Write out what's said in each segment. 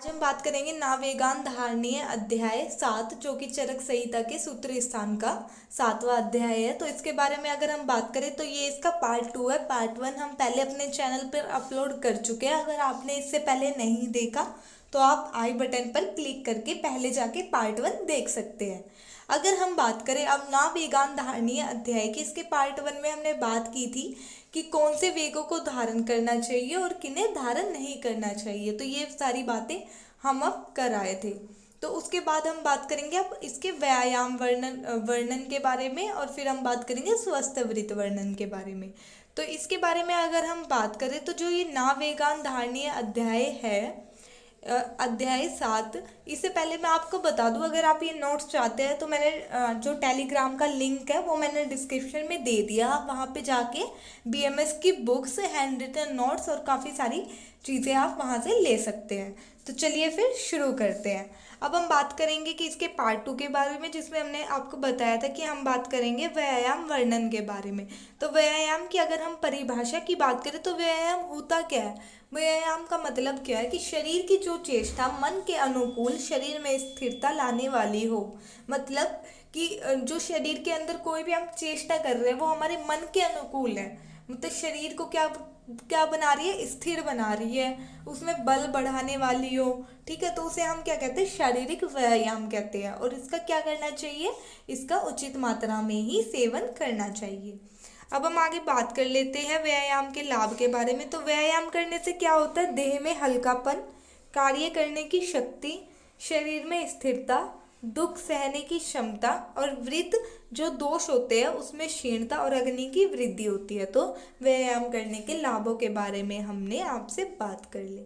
आज हम बात करेंगे नावेगान धारणीय अध्याय 7 जो कि चरक संहिता के सूत्र स्थान का 7वां अध्याय है। तो इसके बारे में अगर हम बात करें तो ये इसका पार्ट 2 है। पार्ट 1 हम पहले अपने चैनल पर अपलोड कर चुके हैं। अगर आपने इससे पहले नहीं देखा तो आप आई बटन पर क्लिक करके पहले जाके पार्ट 1 देख सकते हैं। अगर हम बात करें अब नावेगान धारणीय अध्याय की, इसके पार्ट 1 में हमने बात की थी कि कौन से वेगों को धारण करना चाहिए और किन्हें धारण नहीं करना चाहिए। तो ये सारी बातें हम अब कर आए थे। तो उसके बाद हम बात करेंगे अब इसके व्यायाम वर्णन के बारे में, और फिर हम बात करेंगे स्वस्थ वृत्त वर्णन के बारे में। तो इसके बारे में अगर हम बात करें तो जो ये नावेगान धारणीय अध्याय है, अध्याय 7, इससे पहले मैं आपको बता दूं, अगर आप ये नोट्स चाहते हैं तो मैंने जो टेलीग्राम का लिंक है वो मैंने डिस्क्रिप्शन में दे दिया। आप वहाँ पे जाके बीएमएस की बुक्स, हैंड रिटन नोट्स और काफ़ी सारी चीज़ें आप वहाँ से ले सकते हैं। तो चलिए फिर शुरू करते हैं। अब हम बात करेंगे कि इसके पार्ट 2 के बारे में, जिसमें हमने आपको बताया था कि हम बात करेंगे व्यायाम वर्णन के बारे में। तो व्यायाम की अगर हम परिभाषा की बात करें तो व्यायाम होता क्या है? व्यायाम का मतलब क्या है कि शरीर की जो चेष्टा मन के अनुकूल शरीर में स्थिरता लाने वाली हो। मतलब कि जो शरीर के अंदर कोई भी हम चेष्टा कर रहे हैं वो हमारे मन के अनुकूल है। मतलब शरीर को क्या क्या बना रही है? स्थिर बना रही है, उसमें बल बढ़ाने वाली हो। ठीक है, तो उसे हम क्या कहते हैं? शारीरिक व्यायाम कहते हैं। और इसका क्या करना चाहिए? इसका उचित मात्रा में ही सेवन करना चाहिए। अब हम आगे बात कर लेते हैं व्यायाम के लाभ के बारे में। तो व्यायाम करने से क्या होता है? देह में हल्कापन, कार्य करने की शक्ति, शरीर में स्थिरता, दुख सहने की क्षमता और वृत्त जो दोष होते हैं उसमें क्षीणता और अग्नि की वृद्धि होती है। तो व्यायाम करने के लाभों के बारे में हमने आपसे बात कर ली।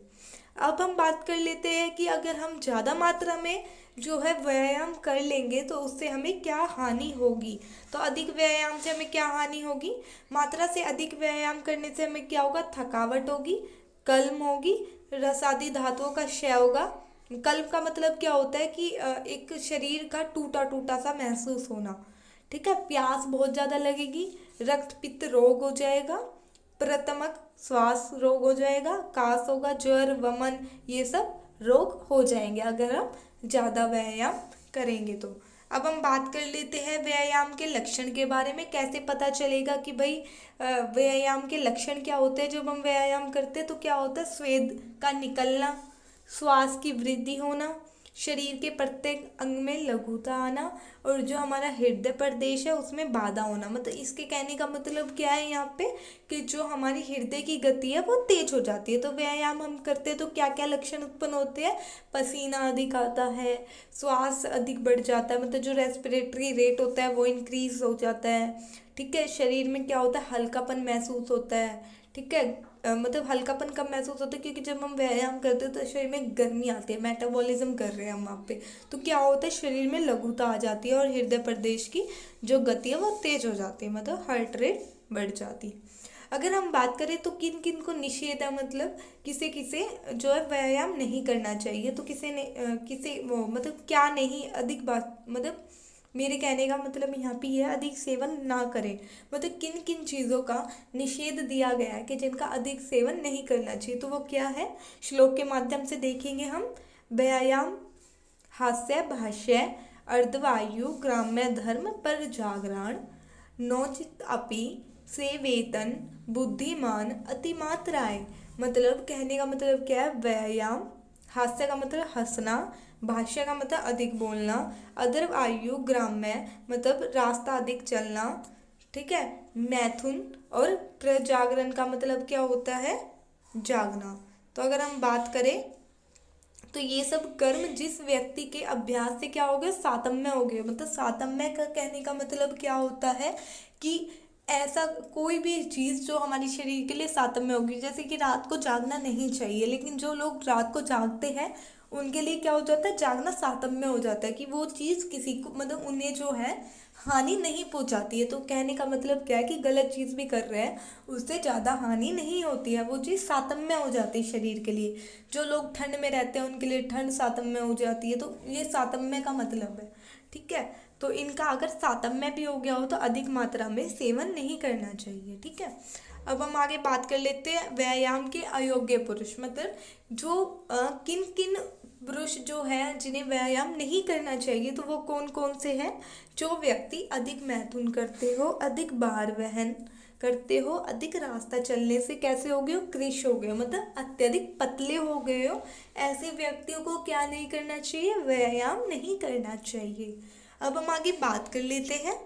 अब हम बात कर लेते हैं कि अगर हम ज़्यादा मात्रा में जो है व्यायाम कर लेंगे तो उससे हमें क्या हानि होगी। तो अधिक व्यायाम से हमें क्या हानि होगी? मात्रा से अधिक व्यायाम करने से हमें क्या होगा? थकावट होगी, कल्म होगी, रसादी धातुओं का क्षय होगा। कल्म का मतलब क्या होता है कि एक शरीर का टूटा टूटा सा महसूस होना। ठीक है, प्यास बहुत ज़्यादा लगेगी, रक्त पित्त रोग हो जाएगा, प्रतमक श्वास रोग हो जाएगा, कास होगा, ज्वर, वमन, ये सब रोग हो जाएंगे अगर हम ज़्यादा व्यायाम करेंगे तो। अब हम बात कर लेते हैं व्यायाम के लक्षण के बारे में। कैसे पता चलेगा कि भाई व्यायाम के लक्षण क्या होते हैं? जब हम व्यायाम करते हैं तो क्या होता है? स्वेद का निकलना, श्वास की वृद्धि होना, शरीर के प्रत्येक अंग में लघुता आना, और जो हमारा हृदय प्रदेश है उसमें बाधा होना। मतलब इसके कहने का मतलब क्या है यहाँ पे कि जो हमारी हृदय की गति है वो तेज हो जाती है। तो व्यायाम हम करते हैं तो क्या क्या लक्षण उत्पन्न होते हैं? पसीना अधिक आता है, श्वास अधिक बढ़ जाता है, मतलब जो रेस्पिरेटरी रेट होता है वो इंक्रीज हो जाता है। ठीक है, शरीर में क्या होता है? हल्कापन महसूस होता है। ठीक है, मतलब हल्कापन कब महसूस होता है? क्योंकि जब हम व्यायाम करते हैं तो शरीर में गर्मी आती है, मेटाबॉलिज्म कर रहे हैं हम वहाँ पे, तो क्या होता है? शरीर में लघुता आ जाती है और हृदय प्रदेश की जो गति है वो तेज हो जाती है, मतलब हार्ट रेट बढ़ जाती है। अगर हम बात करें तो किन किन को निषेध है, मतलब किसे किसे जो है व्यायाम नहीं करना चाहिए। तो किसे ने किसे वो मतलब क्या नहीं, अधिक बात मतलब मेरे कहने का मतलब यहाँ पे है अधिक सेवन ना करें। मतलब किन किन चीज़ों का निषेध दिया गया है कि जिनका अधिक सेवन नहीं करना चाहिए। तो वो क्या है? श्लोक के माध्यम से देखेंगे हम। व्यायाम, हास्य, भाष्य, अर्धवायु, ग्राम्य धर्म पर जागरण, नोचित अपि से वेतन, बुद्धिमान, अतिमात्राएं। मतलब कहने का मतलब क्या है? व्यायाम, हास्य का मतलब हंसना, भाष्य का मतलब अधिक बोलना, अदर्व आयु, ग्राम्य मतलब रास्ता अधिक चलना, ठीक है, मैथुन, और प्रजागरण का मतलब क्या होता है? जागना। तो अगर हम बात करें तो ये सब कर्म जिस व्यक्ति के अभ्यास से क्या हो गया? सातम्य हो गया। मतलब सातम्य का कहने का मतलब क्या होता है कि ऐसा कोई भी चीज़ जो हमारे शरीर के लिए सातम्य होगी। जैसे कि रात को जागना नहीं चाहिए, लेकिन जो लोग रात को जागते हैं उनके लिए क्या हो जाता है? जागना सातम्य हो जाता है कि वो चीज़ किसी को मतलब उन्हें जो है हानि नहीं पहुंचाती है। तो कहने का मतलब क्या है कि गलत चीज़ भी कर रहे हैं उससे ज़्यादा हानि नहीं होती है, वो चीज़ सातम्य हो जाती है शरीर के लिए। जो लोग ठंड में रहते हैं उनके लिए ठंड सातम्य हो जाती है। तो ये सातम्य का मतलब है। ठीक है, तो इनका अगर सातम्य भी हो गया हो तो अधिक मात्रा में सेवन नहीं करना चाहिए। ठीक है, अब हम आगे बात कर लेते हैं व्यायाम के अयोग्य पुरुष। मतलब जो किन किन पुरुष जो है जिन्हें व्यायाम नहीं करना चाहिए तो वो कौन कौन से हैं? जो व्यक्ति अधिक मैथुन करते हो, अधिक भार वहन करते हो, अधिक रास्ता चलने से कैसे हो गए हो? कृश हो गए हो, मतलब अत्यधिक पतले हो गए हो, ऐसे व्यक्तियों को क्या नहीं करना चाहिए? व्यायाम नहीं करना चाहिए। अब हम आगे बात कर लेते हैं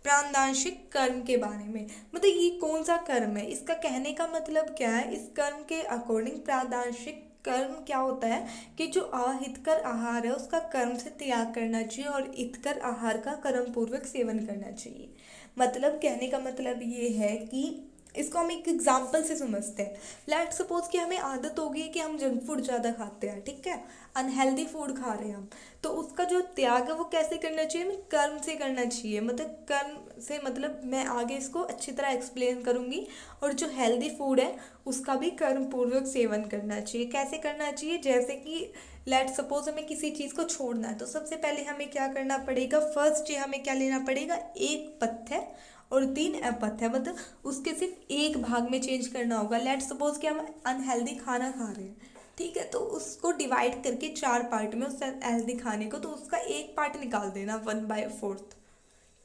प्राणदार्शिक कर्म के बारे में। मतलब ये कौन सा कर्म है? इसका कहने का मतलब क्या है? इस कर्म के अकॉर्डिंग प्राणदार्शिक कर्म क्या होता है कि जो अहितकर आहार है उसका कर्म से त्याग करना चाहिए और हितकर आहार का कर्म पूर्वक सेवन करना चाहिए। मतलब कहने का मतलब ये है कि इसको हम एक एग्जाम्पल से समझते हैं। लेट सपोज कि हमें आदत हो गई कि हम जंक फूड ज़्यादा खाते हैं, ठीक है, अनहेल्दी फूड खा रहे हैं हम, तो उसका जो त्याग है वो कैसे करना चाहिए? हमें कर्म से करना चाहिए। मतलब कर्म से मतलब मैं आगे इसको अच्छी तरह एक्सप्लेन करूँगी। और जो हेल्दी फूड है उसका भी कर्म पूर्वक सेवन करना चाहिए। कैसे करना चाहिए? जैसे कि लेट सपोज हमें किसी चीज़ को छोड़ना है तो सबसे पहले हमें क्या करना पड़ेगा? फर्स्ट ये हमें क्या लेना पड़ेगा? एक पथ्य और 3 अपथ्य, मतलब उसके सिर्फ एक भाग में चेंज करना होगा। लेट सपोज कि हम अनहेल्दी खाना खा रहे हैं, ठीक है, तो उसको डिवाइड करके 4 पार्ट में उस हेल्दी खाने को, तो उसका एक पार्ट निकाल देना 1/4,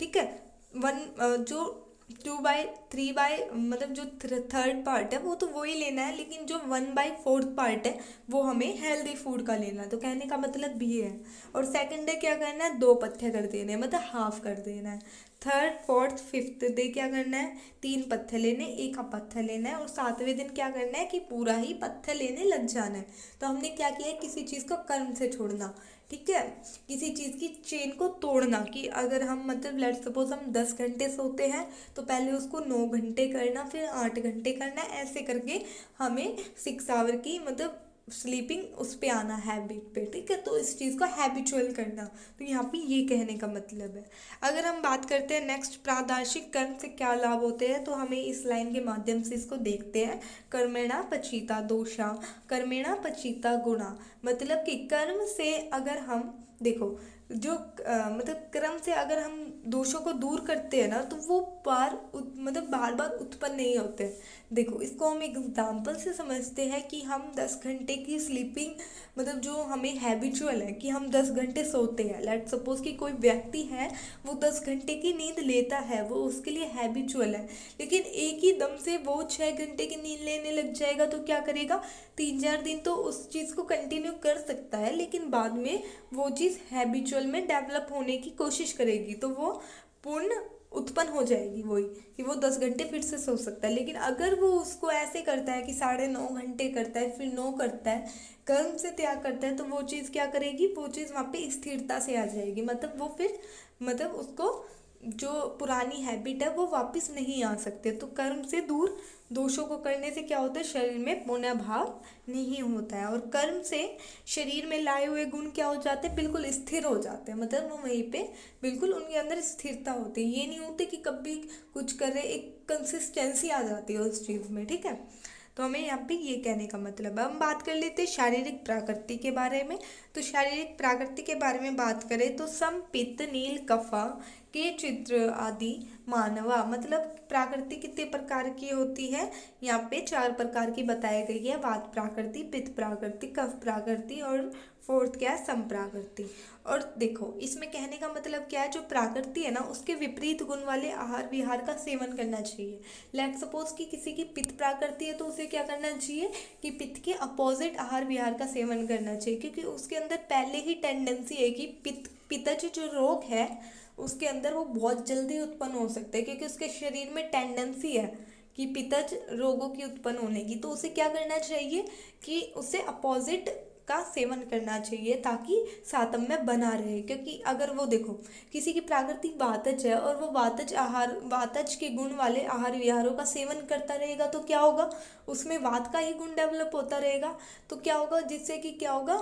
ठीक है। जो 2/3 मतलब जो थर्ड पार्ट है वो तो वही लेना है, लेकिन जो 1/4 पार्ट है वो हमें हेल्दी फूड का लेना है। तो कहने का मतलब भी ये है। और सेकंड डे क्या करना है? 2 पत्थर कर देने हैं, मतलब हाफ कर देना है। थर्ड फोर्थ फिफ्थ डे क्या करना है? 3 पत्थर लेने, एक पत्थर लेना है। और 7वें दिन क्या करना है कि पूरा ही पत्थर लेने लग जाना है। तो हमने क्या किया है? किसी चीज़ को कर्म से छोड़ना, ठीक है, किसी चीज़ की चेन को तोड़ना। कि अगर हम मतलब लेट सपोज हम 10 घंटे सोते हैं तो पहले उसको 9 घंटे करना, फिर 8 घंटे करना, ऐसे करके हमें 6 आवर की मतलब स्लीपिंग उस पे आना, हैबिट पे, ठीक है। तो इस चीज़ को हैबिचुअल करना, तो यहाँ पे ये कहने का मतलब है। अगर हम बात करते हैं नेक्स्ट प्रादार्शिक कर्म से क्या लाभ होते हैं, तो हमें इस लाइन के माध्यम से इसको देखते हैं। कर्मेणा पचीता दोषा, कर्मेणा पचीता गुणा। मतलब कि कर्म से अगर हम देखो जो मतलब कर्म से अगर हम दोषों को दूर करते हैं ना तो वो मतलब बार बार उत्पन्न नहीं होते। देखो इसको हम एक एग्जाम्पल से समझते हैं कि हम 10 घंटे की स्लीपिंग मतलब जो हमें हैबिचुअल है कि हम 10 घंटे सोते हैं। लेट सपोज कि कोई व्यक्ति है वो 10 घंटे की नींद लेता है, वो उसके लिए हैबिचुअल है, लेकिन एक ही दम से वो 6 घंटे की नींद लेने लग जाएगा तो क्या करेगा? 3-4 दिन तो उस चीज़ को कंटिन्यू कर सकता है, लेकिन बाद में वो चीज़ हैबिचुअल में डेवलप होने की कोशिश करेगी तो वो पूर्ण उत्पन्न हो जाएगी, वही कि वो 10 घंटे फिर से सो सकता है। लेकिन अगर वो उसको ऐसे करता है कि 9.5 घंटे करता है, फिर 9 करता है, कर्म से त्याग करता है, तो वो चीज़ क्या करेगी? वो चीज़ वहाँ पे स्थिरता से आ जाएगी। मतलब वो फिर मतलब उसको जो पुरानी हैबिट है वो वापस नहीं आ सकते। तो कर्म से दूर दोषों को करने से क्या होता है? शरीर में पुण्य भाव नहीं होता है, और कर्म से शरीर में लाए हुए गुण क्या हो जाते हैं? बिल्कुल स्थिर हो जाते हैं। मतलब वो वहीं पे बिल्कुल उनके अंदर स्थिरता होती है। ये नहीं होते कि कभी कुछ करे, एक कंसिस्टेंसी आ जाती है उस चीज़ में, ठीक है। तो हमें यहाँ पे ये कहने का मतलब है। हम बात कर लेते हैं शारीरिक प्राकृति के बारे में। तो शारीरिक प्राकृति के बारे में बात करें तो सम पित्त नील कफा के चित्र आदि मानवा। मतलब प्राकृति कितने प्रकार की होती है? यहाँ पे 4 प्रकार की बताई गई है। वात प्राकृति, पित्त प्राकृति, कफ प्राकृति और फोर्थ क्या है? सम प्राकृति। और देखो इसमें कहने का मतलब क्या है? जो प्राकृति है ना उसके विपरीत गुण वाले आहार विहार का सेवन करना चाहिए। लेट सपोज कि किसी की पित्त प्राकृति है तो उसे क्या करना चाहिए कि पित्त के अपोजिट आहार विहार का सेवन करना चाहिए, क्योंकि उसके अंदर पहले ही टेंडेंसी है कि पित्तज जो रोग है उसके अंदर वो बहुत जल्दी उत्पन्न हो सकते हैं, क्योंकि उसके शरीर में टेंडेंसी है कि पित्तज रोगों की उत्पन्न होने की। तो उसे क्या करना चाहिए कि उसे अपोजिट का सेवन करना चाहिए ताकि सातम्य बना रहे। क्योंकि अगर वो देखो किसी की प्राकृतिक वातज है और वो वातज के गुण वाले आहार विहारों का सेवन करता रहेगा तो क्या होगा? उसमें वात का ही गुण डेवलप होता रहेगा। तो क्या होगा? जिससे कि क्या होगा?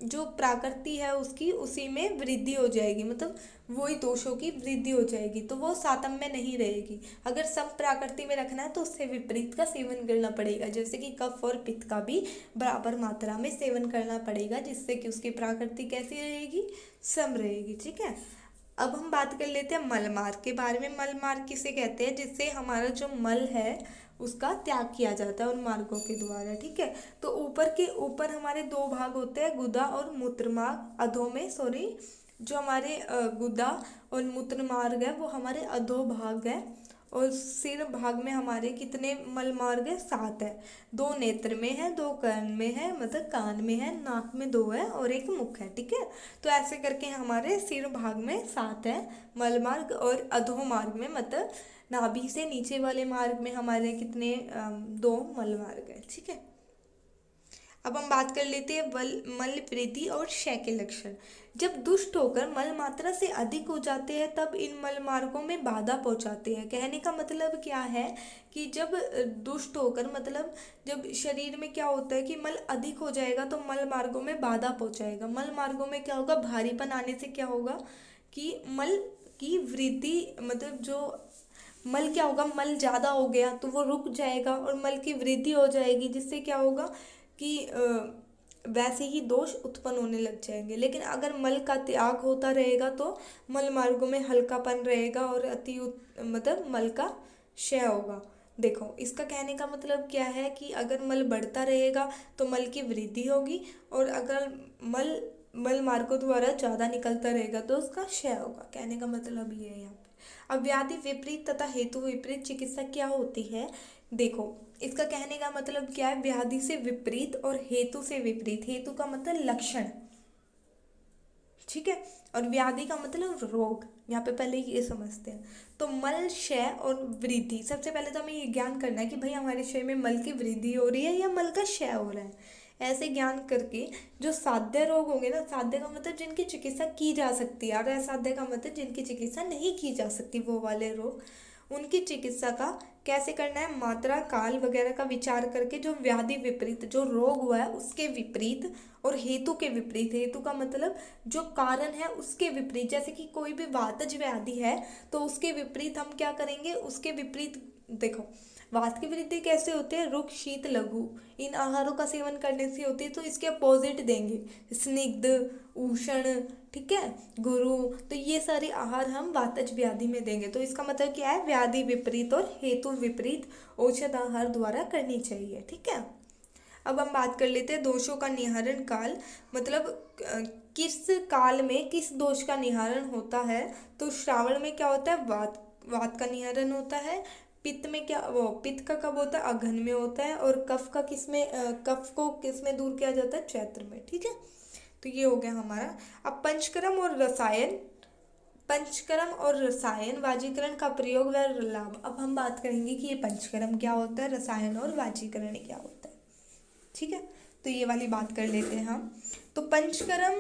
जो प्राकृति है उसकी उसी में वृद्धि हो जाएगी, मतलब वही दोषों की वृद्धि हो जाएगी, तो वो सातम में नहीं रहेगी। अगर सम प्राकृति में रखना है तो उससे विपरीत का सेवन करना पड़ेगा, जैसे कि कफ और पित्त का भी बराबर मात्रा में सेवन करना पड़ेगा, जिससे कि उसकी प्राकृति कैसी रहेगी? सम रहेगी, ठीक है। अब हम बात कर लेते हैं मल मार्ग के बारे में। मल मार्ग किसे कहते हैं? जिससे हमारा जो मल है उसका त्याग किया जाता है उन मार्गों के द्वारा। ठीक है, तो ऊपर हमारे दो भाग होते हैं, गुदा और मूत्र मार्ग। अधो में जो हमारे गुदा और मूत्र मार्ग है वो हमारे अधो भाग है। और सिर भाग में हमारे कितने मल मार्ग है? 7 है। 2 नेत्र में है, 2 कान में है, मतलब कान में है, नाक में 2 है और 1 मुख है। ठीक है, तो ऐसे करके हमारे सिर भाग में 7 है मल मार्ग, और अधो मार्ग में मतलब नाभि से नीचे वाले मार्ग में हमारे कितने 2 मल मार्ग है। ठीक है, अब हम बात कर लेते हैं मल प्रीति और क्षय के लक्षण। जब दुष्ट होकर मल मात्रा से अधिक हो जाते हैं तब इन मल मार्गों में बाधा पहुंचाते हैं। कहने का मतलब क्या है कि जब दुष्ट होकर मतलब जब शरीर में क्या होता है कि मल अधिक हो जाएगा तो मल मार्गों में बाधा पहुंचाएगा। मल मार्गों में क्या होगा? भारीपन आने से क्या होगा कि मल की वृद्धि, मतलब जो मल क्या होगा, मल ज़्यादा हो गया तो वो रुक जाएगा और मल की वृद्धि हो जाएगी, जिससे क्या होगा कि वैसे ही दोष उत्पन्न होने लग जाएंगे। लेकिन अगर मल का त्याग होता रहेगा तो मल मार्गों में हल्कापन रहेगा और मतलब मल का क्षय होगा। देखो, इसका कहने का मतलब क्या है कि अगर मल बढ़ता रहेगा तो मल की वृद्धि होगी, और अगर मल मार्गों द्वारा ज़्यादा निकलता रहेगा तो उसका क्षय होगा। कहने का मतलब ये है यहाँ पे। अब व्याधि विपरीत तथा हेतु विपरीत चिकित्सा क्या होती है? देखो, इसका कहने का मतलब क्या है? व्याधि से विपरीत और हेतु से विपरीत। हेतु का मतलब लक्षण, ठीक है, और व्याधि का मतलब रोग। यहाँ पे पहले ये समझते हैं। तो मल, क्षय और वृद्धि, सबसे पहले तो हमें ये ज्ञान करना है कि भाई हमारे शरीर में मल की वृद्धि हो रही है या मल का क्षय हो रहा है। ऐसे ज्ञान करके जो साध्य रोग होंगे ना, साध्य का मतलब जिनकी चिकित्सा की जा सकती है, और असाध्य का मतलब जिनकी चिकित्सा नहीं की जा सकती, वो वाले रोग, उनकी चिकित्सा का कैसे करना है? मात्रा, काल वगैरह का विचार करके जो व्याधि विपरीत, जो रोग हुआ है उसके विपरीत और हेतु के विपरीत। हेतु का मतलब जो कारण है उसके विपरीत। जैसे कि कोई भी वातज व्याधि है तो उसके विपरीत हम क्या करेंगे? उसके विपरीत देखो, वात की वृद्धि कैसे होते हैं? रुक्ष, शीत, लघु, इन आहारों का सेवन करने से होती है। तो इसके अपोजिट देंगे, स्निग्ध, उष्ण, ठीक है, गुरु, तो ये सारे आहार हम वातज व्याधि में देंगे। तो इसका मतलब क्या है? व्याधि विपरीत और हेतु विपरीत औषध आहार द्वारा करनी चाहिए। ठीक है, अब हम बात कर लेते हैं दोषों का निवारण काल, मतलब किस काल में किस दोष का निवारण होता है। तो श्रावण में क्या होता है? वात का निवारण होता है। पित्त में क्या, वो पित्त का कब होता है? अघन में होता है। और कफ का कफ को किस में दूर किया जाता है? चैत्र में। ठीक है, तो ये हो गया हमारा। अब पंचकर्म और रसायन, वाजीकरण का प्रयोग व लाभ। अब हम बात करेंगे कि ये पंचकर्म क्या होता है, रसायन और वाजीकरण क्या होता है। ठीक है, तो ये वाली बात कर लेते हैं हम। तो पंचकर्म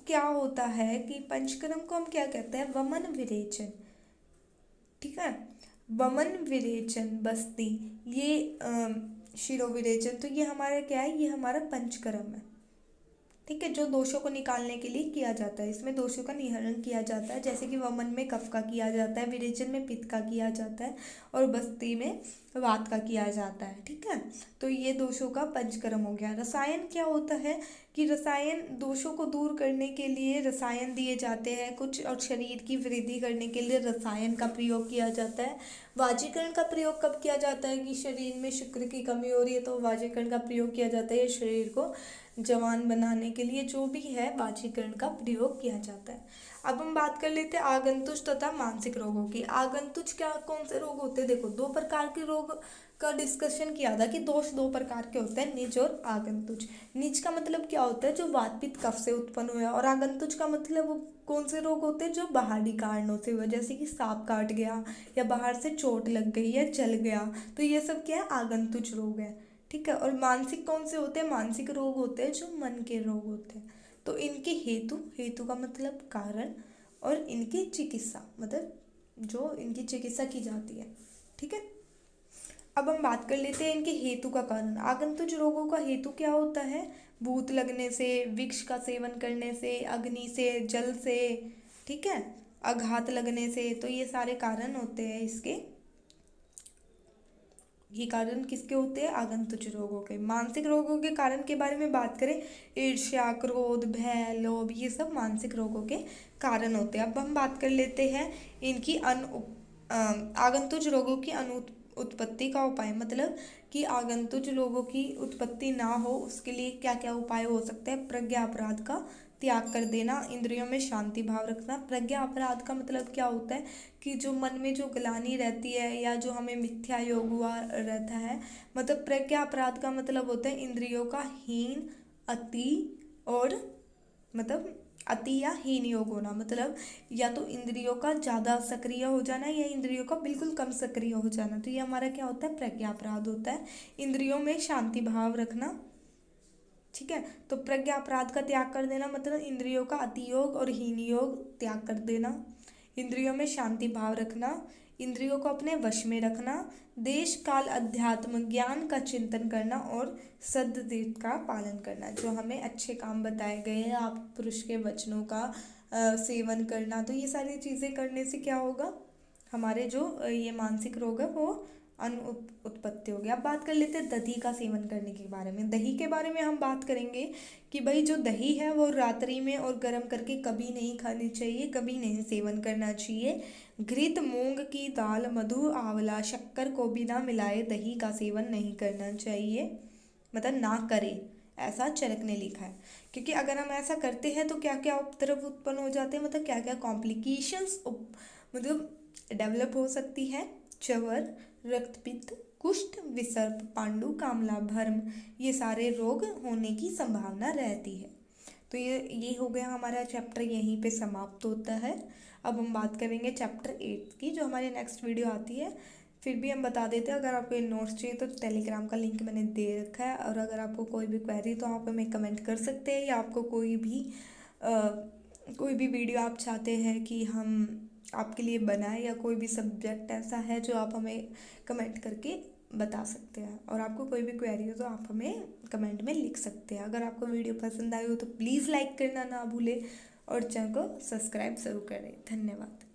क्या होता है कि पंचकर्म को हम क्या कहते हैं? वमन विरेचन। ठीक है, वमन विरेचन, बस्ती, ये शिरो विरेचन, तो ये हमारा क्या है? ये हमारा पंचकर्म है। ठीक है, जो दोषों को निकालने के लिए किया जाता है। इसमें दोषों का निवारण किया जाता है, जैसे कि वमन में कफ का किया जाता है, विरेचन में पित्त का किया जाता है, और बस्ती में वात का किया जाता है। ठीक है, तो ये दोषों का पंचकर्म हो गया। रसायन क्या होता है कि रसायन दोषों को दूर करने के लिए रसायन दिए जाते हैं कुछ, और शरीर की वृद्धि करने के लिए रसायन का प्रयोग किया जाता है। वाजीकरण का प्रयोग कब किया जाता है कि शरीर में शुक्र की कमी हो रही है तो वाजीकरण का प्रयोग किया जाता है। शरीर को जवान बनाने के लिए जो भी है वाजीकरण का प्रयोग किया जाता है। अब हम बात कर लेते हैं आगंतुज तथा मानसिक रोगों की। आगंतुज क्या, कौन से रोग होते हैं? देखो, 2 प्रकार के रोग का डिस्कशन किया था कि दोष 2 प्रकार के होते हैं, निज और आगंतुज। निज का मतलब क्या होता है? जो वात पित्त कफ से उत्पन्न हुआ, और आगंतुज का मतलब वो कौन से रोग होते हैं? जो बाहरी कारणों से हुआ, जैसे कि सांप काट गया या बाहर से चोट लग गई या जल गया, तो ये सब क्या है? आगंतुज रोग है। ठीक है, और मानसिक कौन से होते हैं? मानसिक रोग होते हैं जो मन के रोग होते हैं। तो इनके हेतु का मतलब कारण, और इनकी चिकित्सा मतलब जो इनकी चिकित्सा की जाती है। ठीक है, अब हम बात कर लेते हैं इनके हेतु का कारण। आगंतुज रोगों का हेतु क्या होता है? भूत लगने से, विष का सेवन करने से, अग्नि से, जल से, ठीक है, आघात लगने से, तो ये सारे कारण होते हैं इसके। ये कारण किसके होते हैं? आगंतुज रोगों के। मानसिक रोगों के कारण के बारे में बात करें, ईर्ष्या, क्रोध, भय, लोभ, ये सब मानसिक रोगों के कारण होते हैं। अब हम बात कर लेते हैं इनकी आगंतुज रोगों की उत्पत्ति का उपाय, मतलब कि आगंतुक लोगों की उत्पत्ति ना हो उसके लिए क्या क्या उपाय हो सकते हैं। प्रज्ञा अपराध का त्याग कर देना, इंद्रियों में शांति भाव रखना। प्रज्ञा अपराध का मतलब क्या होता है कि जो मन में जो ग्लानि रहती है या जो हमें मिथ्या योग हुआ रहता है, मतलब प्रज्ञा अपराध का मतलब होता है इंद्रियों का हीन, अति और मतलब अति या हीन योग होना, मतलब या तो इंद्रियों का ज़्यादा सक्रिय हो जाना या इंद्रियों का बिल्कुल कम सक्रिय हो जाना। तो ये हमारा क्या होता है, प्रज्ञा अपराध होता है। इंद्रियों में शांति भाव रखना, ठीक है। तो प्रज्ञा अपराध का त्याग कर देना मतलब इंद्रियों का अति योग और हीन योग त्याग कर देना। इंद्रियों में शांति भाव रखना, इंद्रियों को अपने वश में रखना, देश काल अध्यात्म ज्ञान का चिंतन करना और सद्देव का पालन करना। जो हमें अच्छे काम बताए गए हैं, आप पुरुष के वचनों का सेवन करना। तो ये सारी चीज़ें करने से क्या होगा, हमारे जो ये मानसिक रोग है वो उत्पत्ति हो गया। अब बात कर लेते हैं दही का सेवन करने के बारे में। दही के बारे में हम बात करेंगे कि भाई जो दही है वो रात्रि में और गर्म करके कभी नहीं खानी चाहिए, कभी नहीं सेवन करना चाहिए। घृत, मूंग की दाल, मधु, आंवला, शक्कर को भी ना मिलाए दही का सेवन नहीं करना चाहिए, मतलब ना करें, ऐसा चरक ने लिखा है। क्योंकि अगर हम ऐसा करते हैं तो क्या क्या उपद्रव उत्पन्न हो जाते हैं, मतलब क्या क्या कॉम्प्लिकेशंस मतलब डेवलप हो सकती है। चवर, रक्तपित्त, कुष्ठ, विसर्प, पांडु, कामला, भर्म, ये सारे रोग होने की संभावना रहती है। तो ये हो गया हमारा चैप्टर, यहीं पे समाप्त होता है। अब हम बात करेंगे चैप्टर 8 की, जो हमारी नेक्स्ट वीडियो आती है। फिर भी हम बता देते हैं, अगर आपको ये नोट्स चाहिए तो टेलीग्राम का लिंक मैंने दे रखा है, और अगर आपको कोई भी क्वेरी तो आप हमें कमेंट कर सकते हैं, या आपको कोई भी वीडियो आप चाहते हैं कि हम आपके लिए बनाए, या कोई भी सब्जेक्ट ऐसा है जो आप हमें कमेंट करके बता सकते हैं। और आपको कोई भी क्वेरी हो तो आप हमें कमेंट में लिख सकते हैं। अगर आपको वीडियो पसंद आई हो तो प्लीज़ लाइक करना ना भूलें और चैनल को सब्सक्राइब ज़रूर करें। धन्यवाद।